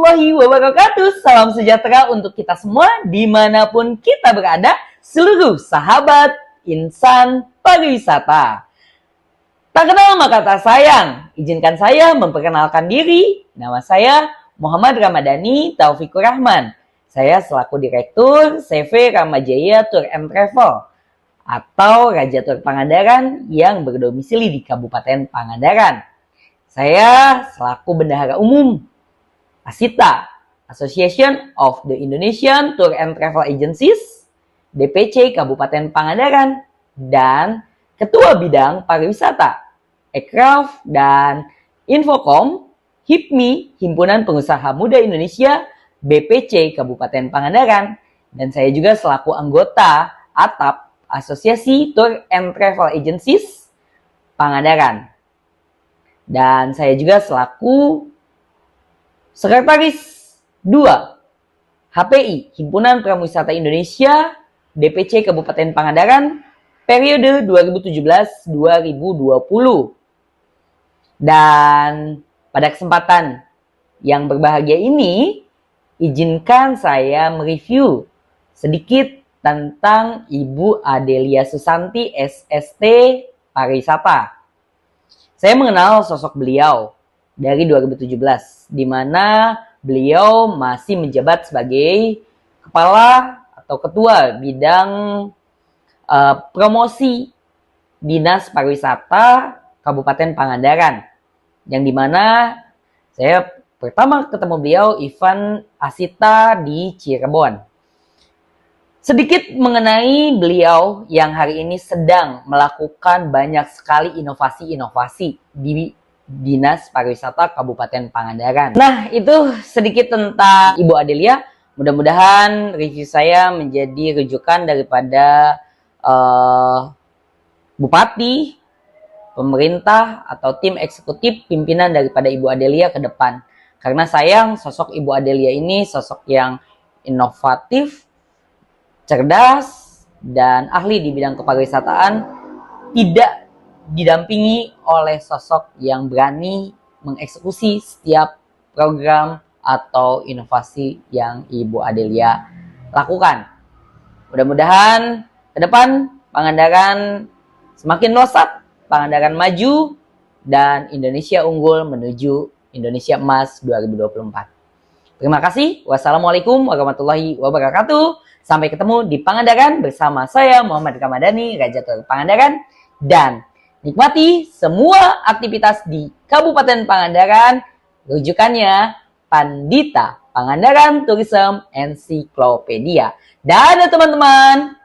warahmatullahi wabarakatuh. Salam sejahtera untuk kita semua dimanapun kita berada, seluruh sahabat insan pariwisata. Tak kenal maka tak sayang, izinkan saya memperkenalkan diri. Nama saya Muhammad Ramadhani Taufikur Rahman. Saya selaku Direktur CV Ramajaya Tour and Travel atau Raja Tour Pangandaran yang berdomisili di Kabupaten Pangandaran. Saya selaku Bendahara Umum ASITA, Association of the Indonesian Tour and Travel Agencies, DPC Kabupaten Pangandaran, dan Ketua Bidang Pariwisata, Ekraf dan Infocom, HIPMI, Himpunan Pengusaha Muda Indonesia, BPC Kabupaten Pangandaran, dan saya juga selaku anggota ATAP, Asosiasi Tour and Travel Agencies, Pangandaran. Dan saya juga selaku Sekretaris 2 HPI, Himpunan Pramuwisata Indonesia, DPC Kabupaten Pangandaran, periode 2017-2020. Dan pada kesempatan yang berbahagia ini, izinkan saya mereview sedikit tentang Ibu Adelia Susanti, SST Pariwisata. Saya mengenal sosok beliau dari 2017, di mana beliau masih menjabat sebagai kepala atau ketua bidang promosi Dinas Pariwisata Kabupaten Pangandaran, yang dimana saya pertama ketemu beliau event ASITA di Cirebon. Sedikit mengenai beliau yang hari ini sedang melakukan banyak sekali inovasi-inovasi di Dinas Pariwisata Kabupaten Pangandaran. Nah, itu sedikit tentang Ibu Adelia. Mudah-mudahan review saya menjadi rujukan daripada Bupati, pemerintah, atau tim eksekutif pimpinan daripada Ibu Adelia ke depan. Karena sayang sosok Ibu Adelia ini sosok yang inovatif, cerdas, dan ahli di bidang kepariwisataan, tidak didampingi oleh sosok yang berani mengeksekusi setiap program atau inovasi yang Ibu Adelia lakukan. Mudah-mudahan ke depan Pangandaran semakin melesat, Pangandaran maju, dan Indonesia unggul menuju Indonesia Emas 2024. Terima kasih. Wassalamualaikum warahmatullahi wabarakatuh. Sampai ketemu di Pangandaran bersama saya Muhammad Ramadhani, Raja Tour Pangandaran, dan nikmati semua aktivitas di Kabupaten Pangandaran. Rujukannya Pandita Pangandaran Tourism Encyclopedia. Dadah teman-teman.